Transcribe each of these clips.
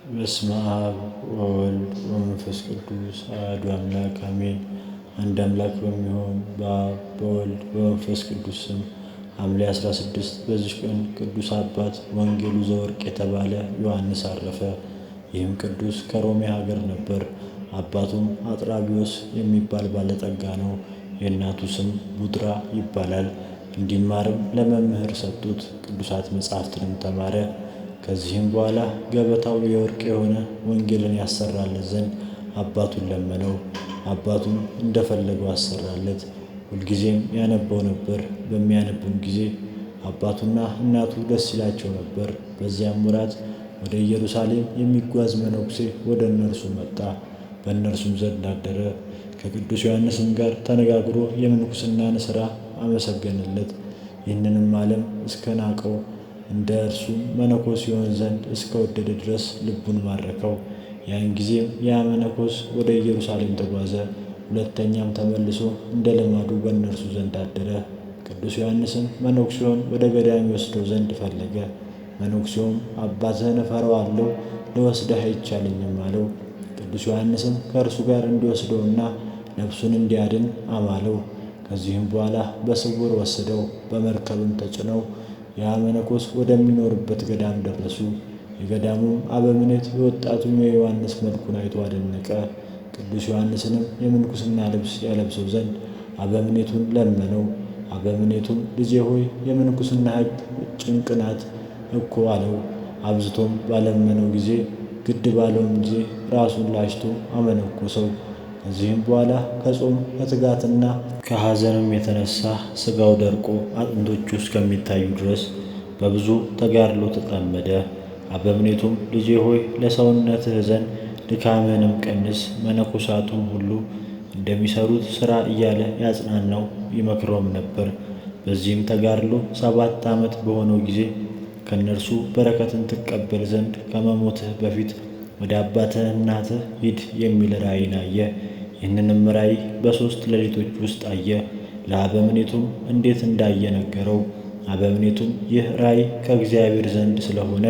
በስመ አብ ወወልድ ወመንፈስ ቅዱስ አሐዱ አምላክ አሜን። አንድ አምላክ በሚሆን በአብ በወልድ በመንፈስ ቅዱስ ስም ሐምሌ 16 በዚች ቀን ቅዱስ አባት ወንጌሉ ዘወርቅ የተባለ ዮሐንስ አረፈ። ይህም ቅዱስ ከሮሜ ሀገር ነበር። አባቱም አጥራቢዎስ የሚባል ባለጠጋ ነው። የእናቱ ስም ቡድራ ይባላል። እንዲማርም ለመምህር ሰጡት። ቅዱሳት መጻሕፍትንም ተማረ። ከዚህም በኋላ ገበታው የወርቅ የሆነ ወንጌልን ያሰራለት ዘንድ አባቱን ለመነው። አባቱም እንደፈለገው አሰራለት። ሁልጊዜም ያነበው ነበር። በሚያነብም ጊዜ አባቱና እናቱ ደስ ይላቸው ነበር። በዚያም ወራት ወደ ኢየሩሳሌም የሚጓዝ መነኩሴ ወደ እነርሱ መጣ። በእነርሱም ዘንድ አደረ። ከቅዱስ ዮሐንስም ጋር ተነጋግሮ የምንኩስናን ሥራ አመሰገነለት። ይህንንም ዓለም እስከ ናቀው እንደ እርሱ መነኮስ ይሆን ዘንድ እስከ ወደደ ድረስ ልቡን ማረከው። ያን ጊዜም ያ መነኮስ ወደ ኢየሩሳሌም ተጓዘ። ሁለተኛም ተመልሶ እንደ ልማዱ በእነርሱ ዘንድ አደረ። ቅዱስ ዮሐንስም መነኩሴውን ወደ ገዳም ይወስደው ዘንድ ፈለገ። መነኩሴውም አባትህን እፈራዋለሁ፣ ልወስድህ አይቻለኝም አለው። ቅዱስ ዮሐንስም ከእርሱ ጋር እንዲወስደውና ነፍሱን እንዲያድን አማለው። ከዚህም በኋላ በስውር ወሰደው። በመርከብም ተጭነው ያ መነኮስ ወደሚኖርበት ገዳም ደረሱ። የገዳሙም አበምኔት የወጣቱን የዮሐንስ መልኩን አይቶ አደነቀ። ቅዱስ ዮሐንስንም የምንኩስና ልብስ ያለብሰው ዘንድ አበምኔቱን ለመነው። አበምኔቱም ልጄ ሆይ የምንኩስና ሕግ ጭንቅ ናት እኮ አለው። አብዝቶም ባለመነው ጊዜ ግድ ባለውም ጊዜ ራሱን ላጭቶ አመነኮሰው። ከዚህም በኋላ ከጾም ከትጋትና ከሐዘንም የተነሳ ሥጋው ደርቆ አጥንቶቹ እስከሚታዩ ድረስ በብዙ ተጋድሎ ተጠመደ። አበምኔቱም ልጄ ሆይ ለሰውነትህ እዘን፣ ድካምህንም ቀንስ፣ መነኮሳቱም ሁሉ እንደሚሰሩት ሥራ እያለ ያጽናናው ይመክረውም ነበር። በዚህም ተጋድሎ 7 ዓመት በሆነው ጊዜ ከእነርሱ በረከትን ትቀበል ዘንድ ከመሞትህ በፊት ወደ አባትህ እናትህ ሂድ የሚል ራእይን አየ። ይህንንም ራእይ በ3 ሌሊቶች ውስጥ አየ። ለአበምኔቱም እንዴት እንዳየ ነገረው። አበምኔቱም ይህ ራእይ ከእግዚአብሔር ዘንድ ስለሆነ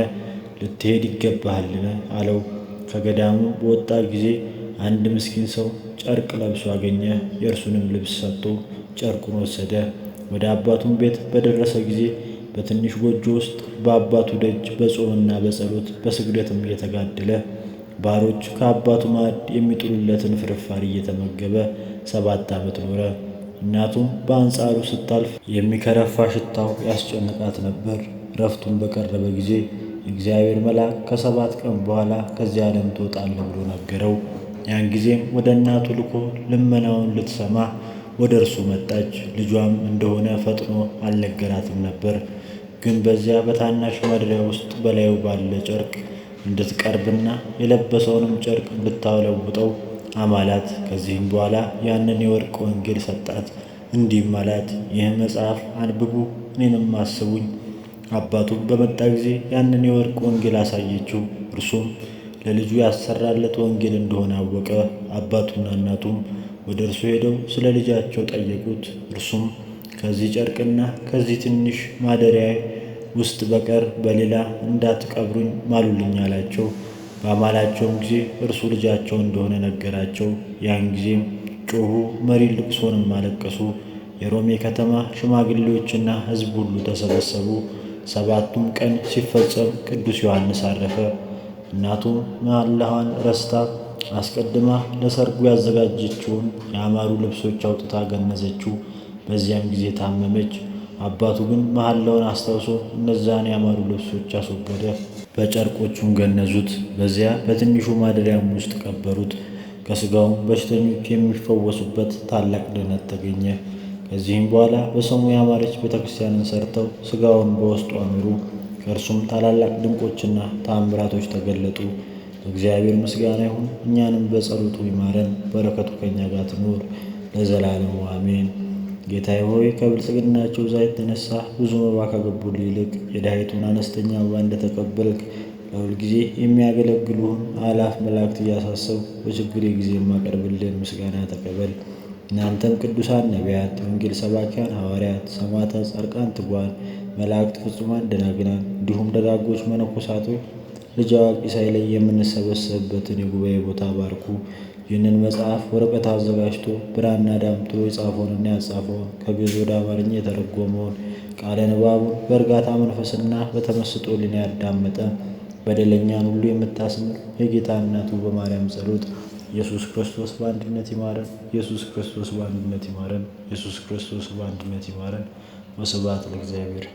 ልትሄድ ይገባሃልን አለው። ከገዳሙ በወጣ ጊዜ አንድ ምስኪን ሰው ጨርቅ ለብሶ አገኘ። የእርሱንም ልብስ ሰጥቶ ጨርቁን ወሰደ። ወደ አባቱም ቤት በደረሰ ጊዜ በትንሽ ጎጆ ውስጥ በአባቱ ደጅ በጾምና በጸሎት በስግደትም እየተጋደለ ባሮች ከአባቱ ማዕድ የሚጥሉለትን ፍርፋሪ እየተመገበ 7 ዓመት ኖረ። እናቱም በአንጻሩ ስታልፍ የሚከረፋ ሽታው ያስጨንቃት ነበር። ረፍቱን በቀረበ ጊዜ የእግዚአብሔር መልአክ ከ7 ቀን በኋላ ከዚህ ዓለም ትወጣለህ ብሎ ነገረው። ያን ጊዜም ወደ እናቱ ልኮ ልመናውን ልትሰማ ወደ እርሱ መጣች። ልጇም እንደሆነ ፈጥኖ አልነገራትም ነበር። ግን በዚያ በታናሽ ማደሪያ ውስጥ በላዩ ባለ ጨርቅ እንድትቀርብና የለበሰውንም ጨርቅ እንድታለውጠው አማላት። ከዚህም በኋላ ያንን የወርቅ ወንጌል ሰጣት። እንዲህም አላት፣ ይህ መጽሐፍ አንብቡ፣ እኔንም አስቡኝ። አባቱም በመጣ ጊዜ ያንን የወርቅ ወንጌል አሳየችው። እርሱም ለልጁ ያሰራለት ወንጌል እንደሆነ አወቀ። አባቱና እናቱም ወደ እርሱ ሄደው ስለ ልጃቸው ጠየቁት። እርሱም ከዚህ ጨርቅና ከዚህ ትንሽ ማደሪያ ውስጥ በቀር በሌላ እንዳትቀብሩኝ ማሉልኝ አላቸው። በአማላቸውም ጊዜ እርሱ ልጃቸው እንደሆነ ነገራቸው። ያን ጊዜም ጮኹ፣ መሪ ልቅሶንም አለቀሱ። የሮሜ ከተማ ሽማግሌዎችና ሕዝብ ሁሉ ተሰበሰቡ። 7ቱም ቀን ሲፈጸም ቅዱስ ዮሐንስ አረፈ። እናቱም መሐላዋን ረስታ አስቀድማ ለሰርጉ ያዘጋጀችውን ያማሩ ልብሶች አውጥታ ገነዘችው። በዚያም ጊዜ ታመመች። አባቱ ግን መሐላውን አስታውሶ እነዛን ያማሩ ልብሶች አስወገደ፣ በጨርቆቹም ገነዙት። በዚያ በትንሹ ማደሪያም ውስጥ ቀበሩት። ከሥጋውም በሽተኞች የሚፈወሱበት ታላቅ ድነት ተገኘ። ከዚህም በኋላ በስሙ ያማረች ቤተ ክርስቲያንን ሠርተው ሥጋውን በውስጡ አኖሩ። ከእርሱም ታላላቅ ድንቆችና ተአምራቶች ተገለጡ። እግዚአብሔር ምስጋና ይሁን፣ እኛንም በጸሎቱ ይማረን፣ በረከቱ ከእኛ ጋር ትኑር ለዘላለሙ አሜን። ጌታዬ ሆይ ከብልጽግናቸው ብዛት የተነሳ ብዙ መባ ካገቡልህ ይልቅ የድሃይቱን አነስተኛ መባ እንደተቀበልክ ለሁል ጊዜ የሚያገለግሉህን አእላፍ መላእክት እያሳሰብኩ በችግሬ ጊዜ የማቀርብልህን ምስጋና ተቀበል። እናንተም ቅዱሳን ነቢያት፣ የወንጌል ሰባኪያን ሐዋርያት፣ ሰማዕታት፣ ጻድቃን፣ ትጉሃን መላእክት፣ ፍጹማን ደናግላን እንዲሁም ደጋጎች መነኮሳቶች ልጅ አዋቂ ሳይለይ የምንሰበሰብበትን የጉባኤ ቦታ ባርኩ። ይህንን መጽሐፍ ወረቀት አዘጋጅቶ ብራና ዳምጦ የጻፈውንና ያጻፈውን ከግዕዝ ወደ አማርኛ የተረጎመውን ቃለ ንባቡን በእርጋታ መንፈስና በተመስጦ ሕሊና ያዳመጠ በደለኛን ሁሉ የምታስምር የጌታ እናቱ በማርያም ጸሎት ኢየሱስ ክርስቶስ በአንድነት ይማረን። ኢየሱስ ክርስቶስ በአንድነት ይማረን። ኢየሱስ ክርስቶስ በአንድነት ይማረን። ወስብሐት ለእግዚአብሔር።